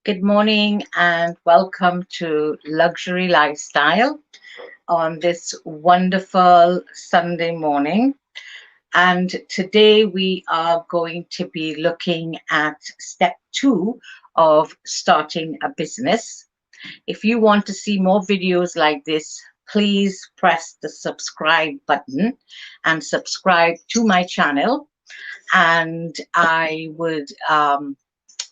Good morning and welcome to Luxury Lifestyle on this wonderful Sunday morning. And today we are going to be looking at step two of starting a business. If you want to see more videos like this, please press the subscribe button and subscribe to my channel. And I would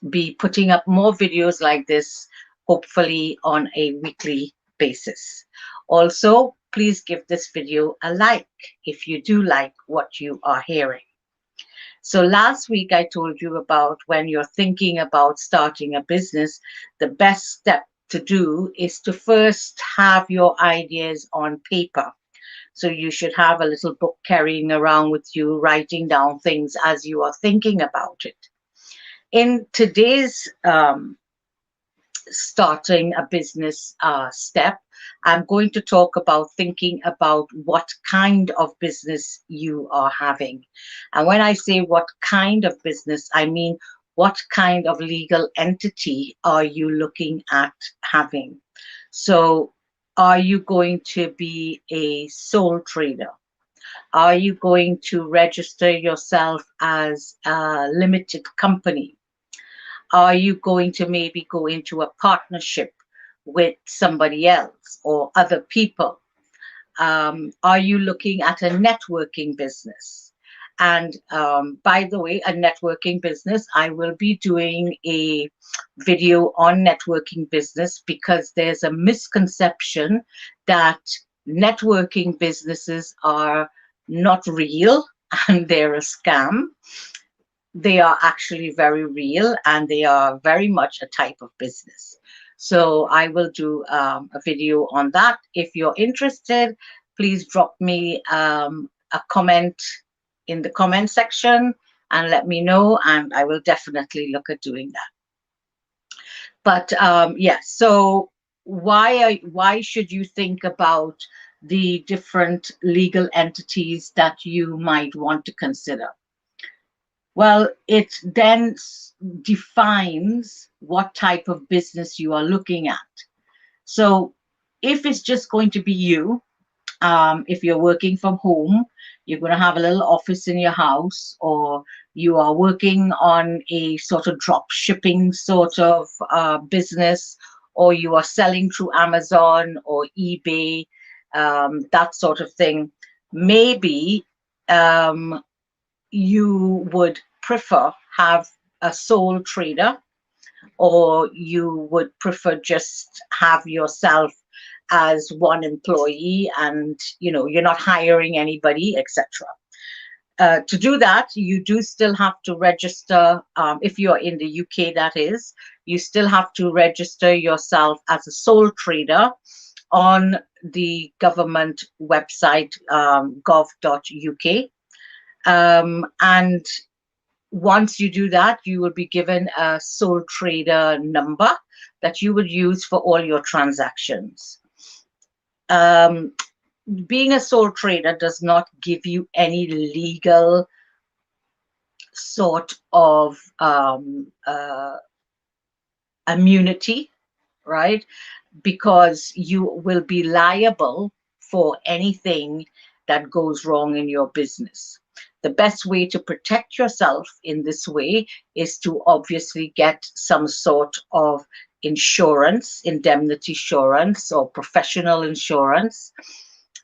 be putting up more videos like this, hopefully on a weekly basis. Also, please give this video a like if you do like what you are hearing. So last week I told you about when you're thinking about starting a business, the best step to do is to first have your ideas on paper. So you should have a little book carrying around with you, writing down things as you are thinking about it. In today's starting a business step, I'm going to talk about thinking about what kind of business you are having. And when I say what kind of business, I mean what kind of legal entity are you looking at having? So, are you going to be a sole trader? Are you going to register yourself as a limited company? Are you going to maybe go into a partnership with somebody else or other people? Are you looking at a networking business? And by the way, a networking business, I will be doing a video on networking business because there's a misconception that networking businesses are not real and they're a scam. They are actually very real and they are very much a type of business. So I will do a video on that. If you're interested, please drop me a comment in the comment section and let me know, and I will definitely look at doing that. But so why should you think about the different legal entities that you might want to consider? Well, it then defines what type of business you are looking at. So if it's just going to be you, if you're working from home, you're going to have a little office in your house, or you are working on a sort of drop shipping sort of business, or you are selling through Amazon or eBay, that sort of thing. Maybe um, you would prefer have a sole trader, or you would prefer just have yourself as one employee and you're not hiring anybody, etc. To do that, you do still have to register. If you're in the UK, that is, you still have to register yourself as a sole trader on the government website, gov.uk. And once you do that, you will be given a sole trader number that you would use for all your transactions. Um, Being a sole trader does not give you any legal sort of immunity, right? Because you will be liable for anything that goes wrong in your business. The best way to protect yourself in this way is to obviously get some sort of insurance, indemnity insurance or professional insurance.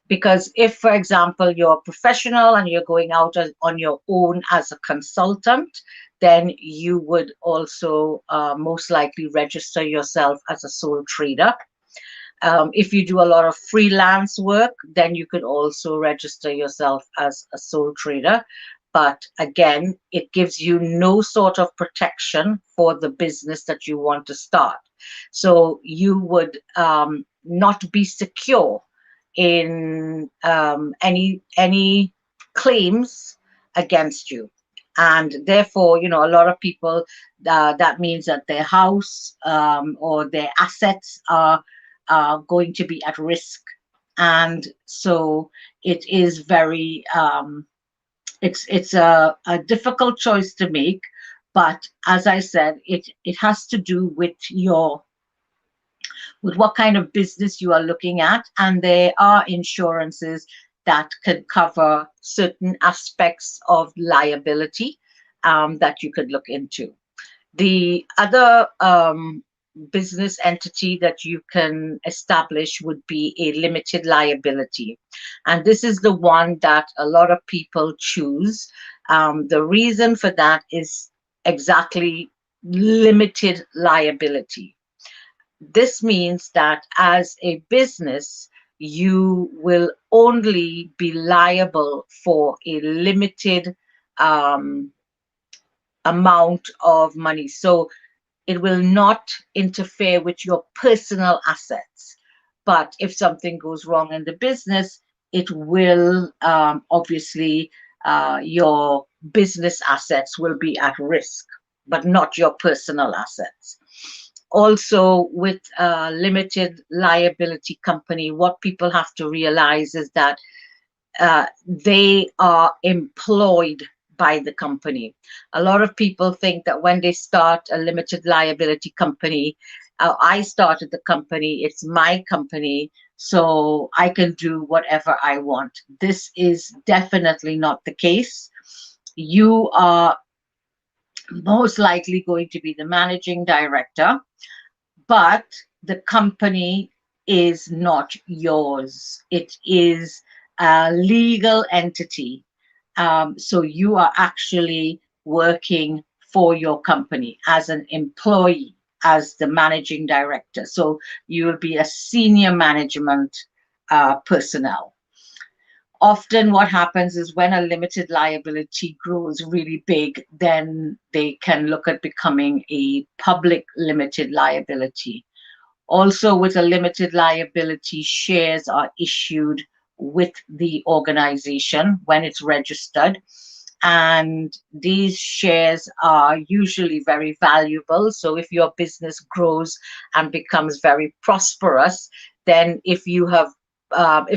Because if, for example, you're a professional and you're going out on your own as a consultant, then you would also most likely register yourself as a sole trader. If you do a lot of freelance work, then you could also register yourself as a sole trader. But again, it gives you no sort of protection for the business that you want to start. So you would not be secure in any claims against you. And therefore, a lot of people, that means that their house or their assets are going to be at risk. And so it is very, it's a difficult choice to make, But as I said, it has to do with what kind of business you are looking at, and there are insurances that can cover certain aspects of liability that you could look into. The other business entity that you can establish would be a limited liability. And this is the one that a lot of people choose. The reason for that is exactly limited liability. This means that as a business, you will only be liable for a limited um, amount of money. So it will not interfere with your personal assets. But if something goes wrong in the business, it will obviously, your business assets will be at risk, but not your personal assets. Also, with a limited liability company, what people have to realize is that they are employed by the company. A lot of people think that when they start a limited liability company, I started the company, it's my company, so I can do whatever I want. This is definitely not the case. You are most likely going to be the managing director, but the company is not yours. It is a legal entity. So you are actually working for your company as an employee, as the managing director. So you will be a senior management personnel. Often what happens is when a limited liability grows really big, then they can look at becoming a public limited liability. Also, with a limited liability, shares are issued with the organization when it's registered. And these shares are usually very valuable. So, if your business grows and becomes very prosperous, then if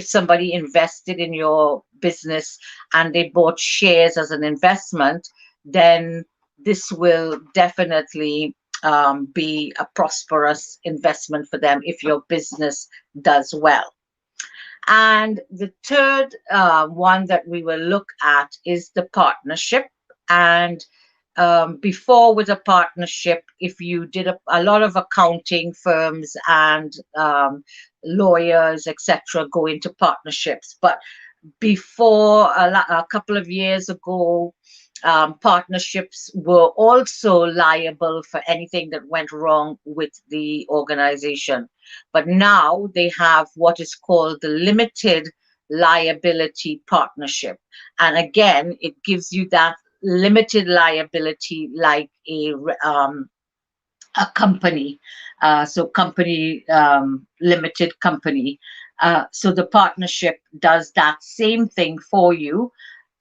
somebody invested in your business and they bought shares as an investment, then this will definitely be a prosperous investment for them if your business does well. And the third one that we will look at is the partnership. And before, with a partnership, if you did a lot of accounting firms and lawyers, etc., go into partnerships. But before, a couple of years ago, partnerships were also liable for anything that went wrong with the organization. But now they have what is called the limited liability partnership. And again, it gives you that limited liability like a company, so company, limited company. So the partnership does that same thing for you.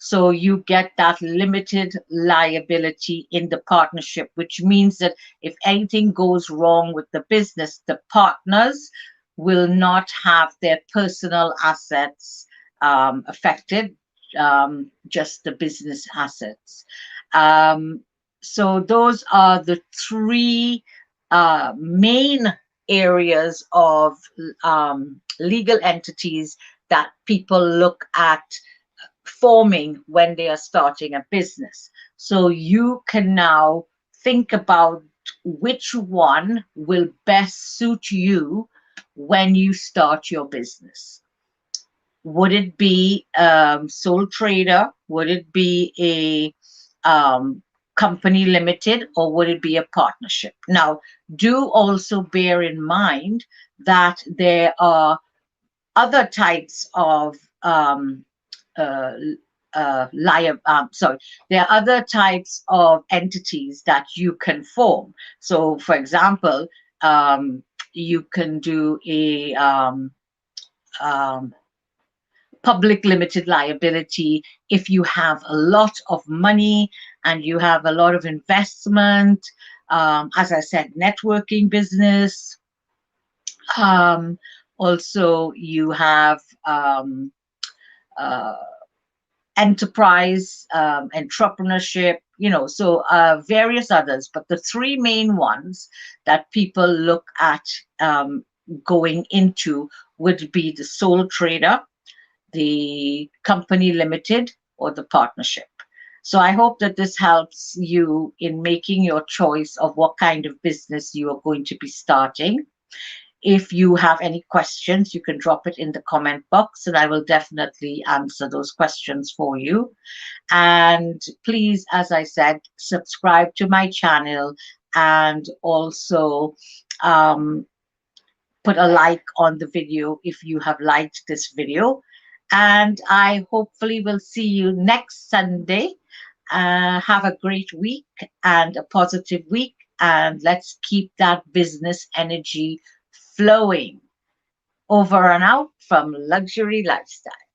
So you get that limited liability in the partnership, which means that if anything goes wrong with the business, the partners will not have their personal assets affected, just the business assets. Um, so those are the three main areas of legal entities that people look at forming when they are starting a business. So you can now think about which one will best suit you when you start your business. Would it be sole trader? Would it be a company limited, or would it be a partnership? Now, do also bear in mind that there are other types of uh, sorry, there are other types of entities that you can form. So, for example, you can do a um, public limited liability if you have a lot of money and you have a lot of investment. As I said, networking business. Um, Also, you have uh, enterprise, entrepreneurship. So various others, but the three main ones that people look at going into would be the sole trader, the company limited, or the partnership. So I hope that this helps you in making your choice of what kind of business you are going to be starting. If you have any questions, you can drop it in the comment box and I will definitely answer those questions for you. And please, as I said, subscribe to my channel and also um, put a like on the video if you have liked this video. And I hopefully will see you next Sunday. Have a great week and a positive week. And let's keep that business energy flowing. Over and out from Luxury Lifestyle.